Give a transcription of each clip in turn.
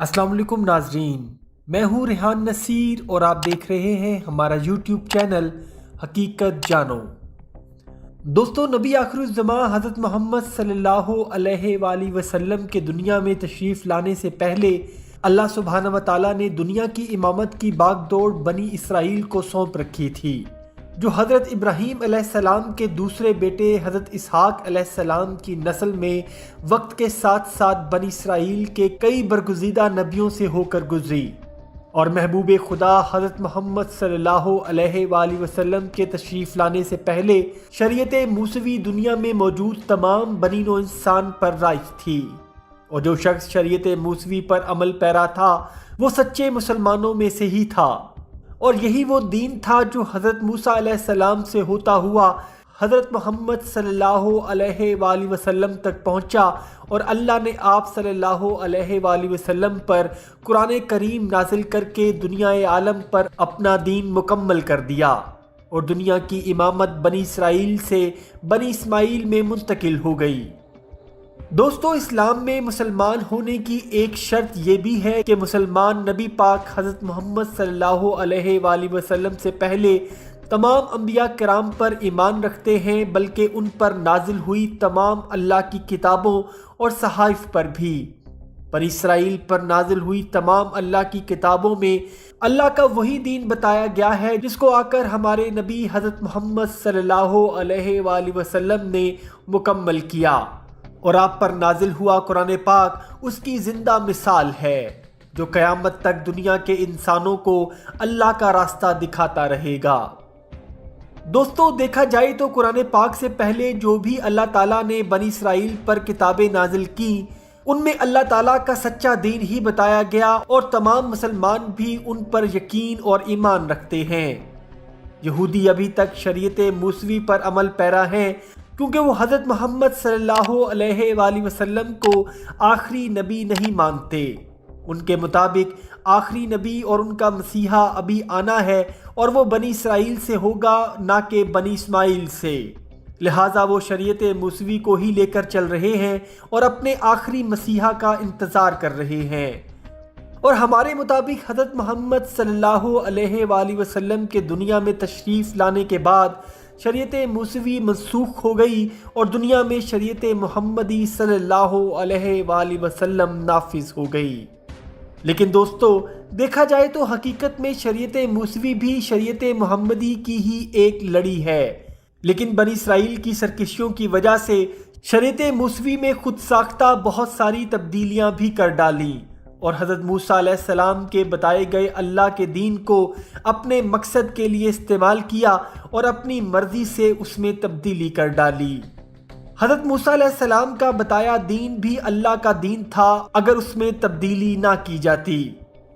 अस्सलाम वालेकुम नाजरीन, मैं हूँ रेहान नसीर और आप देख रहे हैं हमारा यूट्यूब चैनल हकीकत जानो। दोस्तों, नबी आखिरुज़्ज़मा हज़रत मोहम्मद सल्लल्लाहु अलैहि वसल्लम के दुनिया में तशरीफ़ लाने से पहले अल्लाह सुब्हानहू व तआला ने दुनिया की इमामत की बागडोर बनी इसराइल को सौंप रखी थी, जो हज़रत इब्राहीम अलैहिस्सलाम के दूसरे बेटे हज़रत इसहाक अलैहिस्सलाम की नस्ल में वक्त के साथ साथ बनी इसराइल के कई बरगुज़ीदा नबियों से होकर गुजरी और महबूब खुदा हज़रत मोहम्मद सल्लल्लाहु अलैहि वसल्लम के तशरीफ़ लाने से पहले शरीयत मूसवी दुनिया में मौजूद तमाम बनी नौ इंसान पर राइज थी। और जो शख्स शरीयत मूसवी पर अमल पैरा था वो सच्चे मुसलमानों में से ही था, और यही वो दीन था जो हज़रत मूसा अलैहिस्सलाम से होता हुआ हज़रत मोहम्मद सल्लल्लाहु अलैहि वसल्लम तक पहुंचा, और अल्लाह ने आप सल्लल्लाहु अलैहि वसल्लम पर कुरान करीम नाजिल करके दुनिया आलम पर अपना दीन मुकम्मल कर दिया और दुनिया की इमामत बनी इसराइल से बनी इस्माइल में मुंतकिल हो गई। दोस्तों, इस्लाम में मुसलमान होने की एक शर्त ये भी है कि मुसलमान नबी पाक हज़रत मोहम्मद सल्लल्लाहु अलैहि वसल्लम से पहले तमाम अंबिया किराम पर ईमान रखते हैं, बल्कि उन पर नाजिल हुई तमाम अल्लाह की किताबों और सहाइफ पर भी। पर इसराइल पर नाजिल हुई तमाम अल्लाह की किताबों में अल्लाह का वही दीन बताया गया है जिसको आकर हमारे नबी हज़रत मोहम्मद सल्लल्लाहु अलैहि वसल्लम ने मुकम्मल किया, और आप पर नाजिल हुआ कुरान पाक उसकी जिंदा मिसाल है जो क़यामत तक दुनिया के इंसानों को अल्लाह का रास्ता दिखाता रहेगा। दोस्तों, देखा जाए तो कुरान पाक से पहले जो भी अल्लाह ताला ने बनी इसराइल पर किताबें नाजिल की उनमें अल्लाह ताला का सच्चा दीन ही बताया गया, और तमाम मुसलमान भी उन पर यकीन और ईमान रखते हैं। यहूदी अभी तक शरीयत मूसवी पर अमल पैरा हैं क्योंकि वो हज़रत मोहम्मद सल्लल्लाहु अलैहि वसल्लम को आखिरी नबी नहीं मानते। उनके मुताबिक आखिरी नबी और उनका मसीहा अभी आना है, और वो बनी इसराइल से होगा, ना कि बनी इस्माइल से। लिहाजा वो शरीयत मूसवी को ही लेकर चल रहे हैं और अपने आखिरी मसीहा का इंतज़ार कर रहे हैं। और हमारे मुताबिक हज़रत मोहम्मद सल्लल्लाहु अलैहि वसल्लम के दुनिया में तशरीफ़ लाने के बाद शरीयत मूसवी मनसूख हो गई और दुनिया में शरीयत मुहम्मदी सल्लल्लाहु अलैहि वसल्लम नाफिज हो गई। लेकिन दोस्तों, देखा जाए तो हकीकत में शरीयत मूसवी भी शरीयत मुहम्मदी की ही एक लड़ी है, लेकिन बनी इसराइल की सरकशियों की वजह से शरीयत मूसवी में खुद साख्ता बहुत सारी तब्दीलियां भी कर डाली और हज़रत मूसा अलैहिस्सलाम के बताए गए अल्लाह के दीन को अपने मकसद के लिए इस्तेमाल किया और अपनी मर्जी से उसमें तब्दीली कर डाली। हज़रत मूसा अलैहिस्सलाम का बताया दीन भी अल्लाह का दीन था अगर उसमें तब्दीली ना की जाती,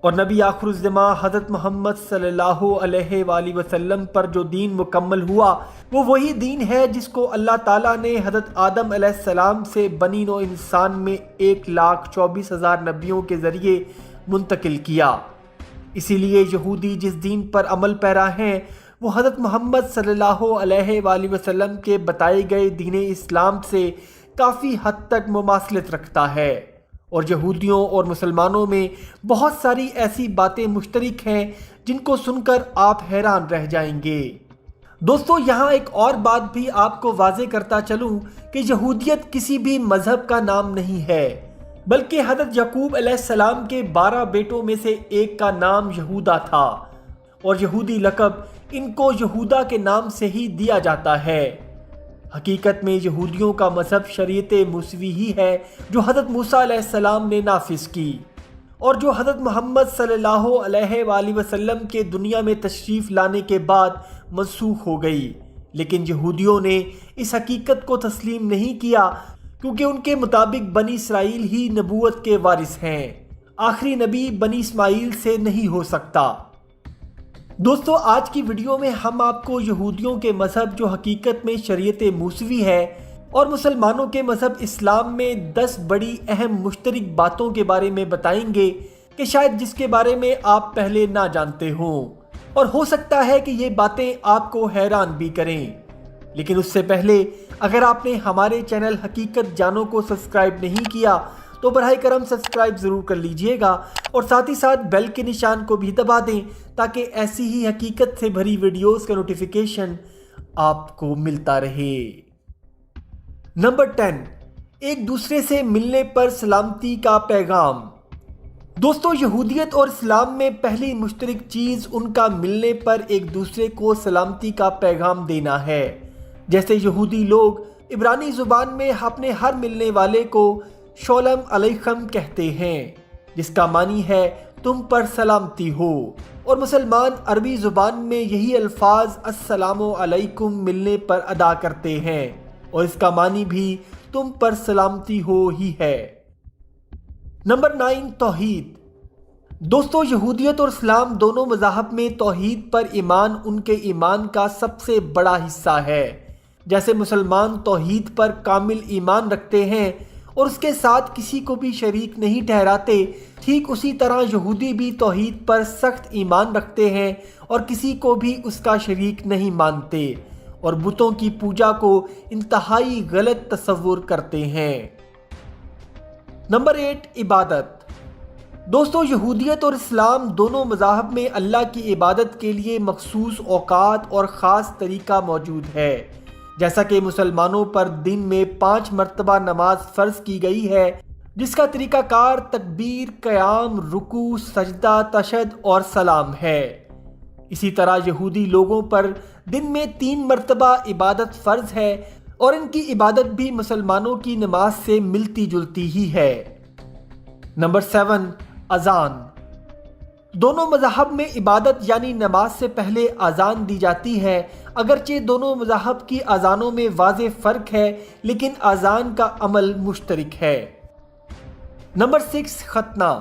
और नबी आखिरुज़्ज़मा हज़रत मोहम्मद सल्लल्लाहु अलैहि वसल्लम पर जो दीन मुकम्मल हुआ वो वही दीन है जिसको अल्लाह ताला ने हज़रत आदम अलैहिस्सलाम से बनी नौ इंसान में 1,24,000 नबियों के ज़रिए मुंतकिल किया। इसीलिए यहूदी जिस दीन पर अमल पैरा हैं वो हज़रत मोहम्मद सल्लल्लाहु अलैहि वसल्लम के बताए गए दीन इस्लाम से काफ़ी हद तक मुमासलत रखता है, और यहूदियों और मुसलमानों में बहुत सारी ऐसी बातें मुश्तरक हैं जिनको सुनकर आप हैरान रह जाएंगे। दोस्तों, यहाँ एक और बात भी आपको वाज़े करता चलूँ कि यहूदियत किसी भी मज़हब का नाम नहीं है, बल्कि हज़रत याकूब अलैहिस्सलाम के 12 बेटों में से एक का नाम यहूदा था, और यहूदी लक़ब इनको यहूदा के नाम से ही दिया जाता है। हकीकत में यहूदियों का मज़हब शरीयत मूसवी ही है जो हज़रत मूसा अलैहिस्सलाम ने नाफिज की, और जो हज़रत मोहम्मद सल्लल्लाहु अलैहि वसल्लम के दुनिया में तशरीफ़ लाने के बाद मनसूख हो गई। लेकिन यहूदियों ने इस हकीकत को तस्लीम नहीं किया क्योंकि उनके मुताबिक बनी इसराइल ही नबूवत के वारिस हैं, आखिरी नबी बनी इस्माइल से नहीं हो सकता। दोस्तों, आज की वीडियो में हम आपको यहूदियों के मज़हब जो हकीकत में शरीयत मूसवी है और मुसलमानों के मज़हब इस्लाम में 10 बड़ी अहम मुश्तरक बातों के बारे में बताएंगे कि शायद जिसके बारे में आप पहले ना जानते हों, और हो सकता है कि ये बातें आपको हैरान भी करें। लेकिन उससे पहले अगर आपने हमारे चैनल हकीकत जानो को सब्सक्राइब नहीं किया تو براہ کرم سبسکرائب ضرور کر لیجئے گا اور ساتھ ہی ساتھ بیل کے نشان کو بھی دبا دیں تاکہ ایسی ہی حقیقت سے بھری ویڈیوز کا نوٹیفیکیشن آپ کو ملتا رہے۔ نمبر 10، ایک دوسرے سے ملنے پر سلامتی کا پیغام۔ دوستو، یہودیت اور اسلام میں پہلی مشترک چیز ان کا ملنے پر ایک دوسرے کو سلامتی کا پیغام دینا ہے۔ جیسے یہودی لوگ عبرانی زبان میں اپنے ہر ملنے والے کو شولم علیکم کہتے ہیں، جس کا معنی ہے تم پر سلامتی ہو، اور مسلمان عربی زبان میں یہی الفاظ السلام علیکم ملنے پر ادا کرتے ہیں، اور اس کا معنی بھی تم پر سلامتی ہو ہی ہے۔ نمبر 9، توحید۔ دوستو، یہودیت اور اسلام دونوں مذاہب میں توحید پر ایمان ان کے ایمان کا سب سے بڑا حصہ ہے۔ جیسے مسلمان توحید پر کامل ایمان رکھتے ہیں اور اس کے ساتھ کسی کو بھی شریک نہیں ٹھہراتے، ٹھیک اسی طرح یہودی بھی توحید پر سخت ایمان رکھتے ہیں اور کسی کو بھی اس کا شریک نہیں مانتے، اور بتوں کی پوجا کو انتہائی غلط تصور کرتے ہیں۔ نمبر 8، عبادت۔ دوستو، یہودیت اور اسلام دونوں مذاہب میں اللہ کی عبادت کے لیے مخصوص اوقات اور خاص طریقہ موجود ہے۔ جیسا کہ مسلمانوں پر دن میں 5 مرتبہ نماز فرض کی گئی ہے، جس کا طریقہ کار تکبیر، قیام، رکوع، سجدہ، تشہد اور سلام ہے۔ اسی طرح یہودی لوگوں پر دن میں 3 مرتبہ عبادت فرض ہے، اور ان کی عبادت بھی مسلمانوں کی نماز سے ملتی جلتی ہی ہے۔ نمبر 7، اذان۔ دونوں مذاہب میں عبادت یعنی نماز سے پہلے اذان دی جاتی ہے۔ اگرچہ دونوں مذاہب کی اذانوں میں واضح فرق ہے، لیکن اذان کا عمل مشترک ہے۔ نمبر 6، ختنہ۔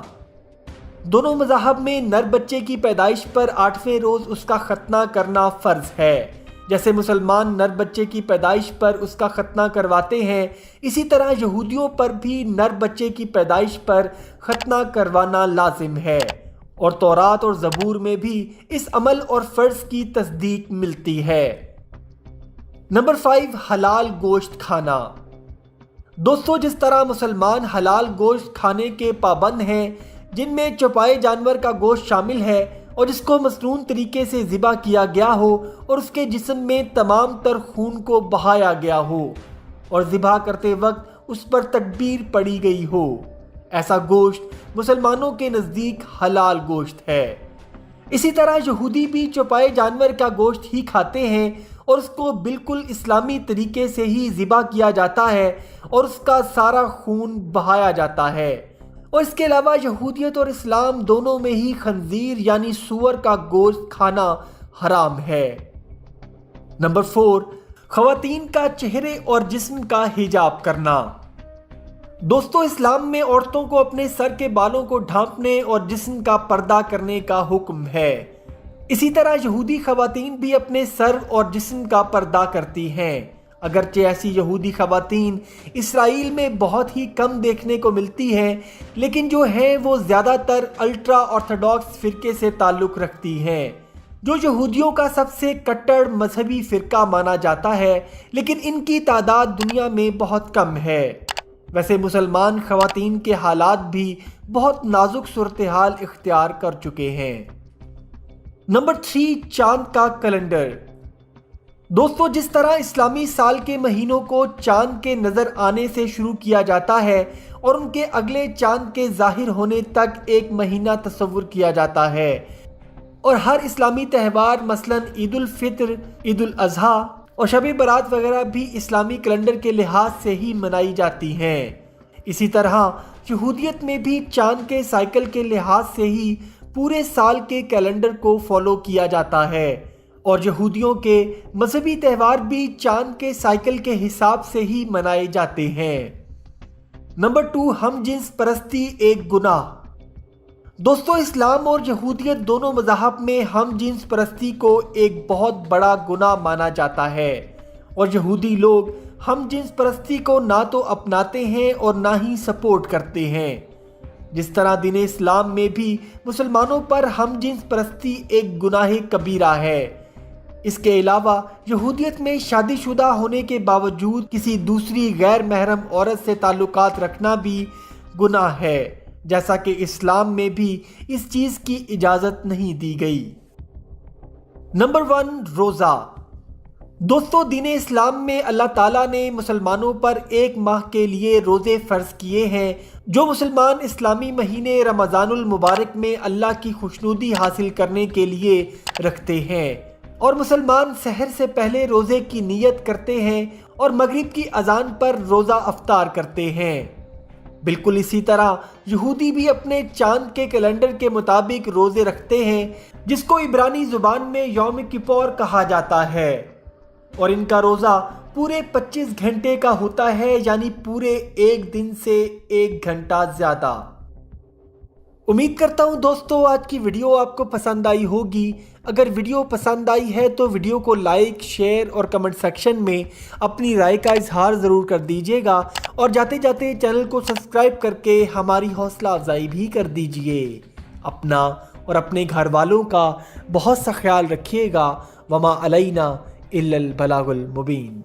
دونوں مذاہب میں نر بچے کی پیدائش پر 8ویں روز اس کا ختنہ کرنا فرض ہے۔ جیسے مسلمان نر بچے کی پیدائش پر اس کا ختنہ کرواتے ہیں، اسی طرح یہودیوں پر بھی نر بچے کی پیدائش پر ختنہ کروانا لازم ہے، اور تورات اور زبور میں بھی اس عمل اور فرض کی تصدیق ملتی ہے۔ نمبر 5، حلال گوشت کھانا۔ دوستو، جس طرح مسلمان حلال گوشت کھانے کے پابند ہیں، جن میں چوپائے جانور کا گوشت شامل ہے اور جس کو مسنون طریقے سے ذبح کیا گیا ہو اور اس کے جسم میں تمام تر خون کو بہایا گیا ہو اور ذبح کرتے وقت اس پر تکبیر پڑی گئی ہو، ایسا گوشت مسلمانوں کے نزدیک حلال گوشت ہے۔ اسی طرح یہودی بھی چوپائے جانور کا گوشت ہی کھاتے ہیں اور اس کو بالکل اسلامی طریقے سے ہی ذبح کیا جاتا ہے اور اس کا سارا خون بہایا جاتا ہے۔ اور اس کے علاوہ یہودیت اور اسلام دونوں میں ہی خنزیر یعنی سور کا گوشت کھانا حرام ہے۔ نمبر 4، خواتین کا چہرے اور جسم کا حجاب کرنا۔ دوستو، اسلام میں عورتوں کو اپنے سر کے بالوں کو ڈھانپنے اور جسم کا پردہ کرنے کا حکم ہے۔ اسی طرح یہودی خواتین بھی اپنے سر اور جسم کا پردہ کرتی ہیں۔ اگرچہ ایسی یہودی خواتین اسرائیل میں بہت ہی کم دیکھنے کو ملتی ہیں، لیکن جو ہیں وہ زیادہ تر الٹرا آرتھوڈاکس فرقے سے تعلق رکھتی ہیں، جو یہودیوں کا سب سے کٹڑ مذہبی فرقہ مانا جاتا ہے، لیکن ان کی تعداد دنیا میں بہت کم ہے۔ ویسے مسلمان خواتین کے حالات بھی بہت نازک صورتحال اختیار کر چکے ہیں۔ نمبر 3، چاند کا کیلنڈر۔ دوستو، جس طرح اسلامی سال کے مہینوں کو چاند کے نظر آنے سے شروع کیا جاتا ہے اور ان کے اگلے چاند کے ظاہر ہونے تک ایک مہینہ تصور کیا جاتا ہے، اور ہر اسلامی تہوار مثلا عید الفطر، عید الاضحیٰ اور شب برات وغیرہ بھی اسلامی کیلنڈر کے لحاظ سے ہی منائی جاتی ہیں۔ اسی طرح یہودیت میں بھی چاند کے سائیکل کے لحاظ سے ہی پورے سال کے کیلنڈر کو فالو کیا جاتا ہے، اور یہودیوں کے مذہبی تہوار بھی چاند کے سائیکل کے حساب سے ہی منائے جاتے ہیں۔ نمبر 2، ہم جنس پرستی ایک گناہ۔ دوستو، اسلام اور یہودیت دونوں مذاہب میں ہم جنس پرستی کو ایک بہت بڑا گناہ مانا جاتا ہے، اور یہودی لوگ ہم جنس پرستی کو نہ تو اپناتے ہیں اور نہ ہی سپورٹ کرتے ہیں۔ جس طرح دین اسلام میں بھی مسلمانوں پر ہم جنس پرستی ایک گناہ کبیرہ ہے، اس کے علاوہ یہودیت میں شادی شدہ ہونے کے باوجود کسی دوسری غیر محرم عورت سے تعلقات رکھنا بھی गुनाह है, जैसा कि इस्लाम में भी इस चीज़ की इजाज़त नहीं दी गई। नंबर 1, रोज़ा। दोस्तों, दीन इस्लाम में अल्लाह ताला ने मुसलमानों पर 1 माह के लिए रोज़े फ़र्ज़ किए हैं, जो मुसलमान इस्लामी महीने रमज़ानुल मुबारक में अल्लाह की खुशनुदी हासिल करने के लिए रखते हैं। और मुसलमान सहर से पहले रोज़े की नीयत करते हैं और मगरिब की अजान पर रोज़ा अफ्तार करते हैं। बिल्कुल इसी तरह यहूदी भी अपने चांद के कैलेंडर के मुताबिक रोज़े रखते हैं, जिसको इब्रानी ज़ुबान में यौम किप्पोर कहा जाता है। और इनका रोज़ा पूरे 25 घंटे का होता है, यानी पूरे 1 दिन से 1 घंटा ज़्यादा। उम्मीद करता हूँ दोस्तों आज की वीडियो आपको पसंद आई होगी। अगर वीडियो पसंद आई है तो वीडियो को लाइक, शेयर और कमेंट सेक्शन में अपनी राय का इजहार ज़रूर कर दीजिएगा, और जाते जाते चैनल को सब्सक्राइब करके हमारी हौसला अफजाई भी कर दीजिए। अपना और अपने घर वालों का बहुत सा ख्याल रखिएगा। वमा अलैना इल्लल बलागुल मुबीन।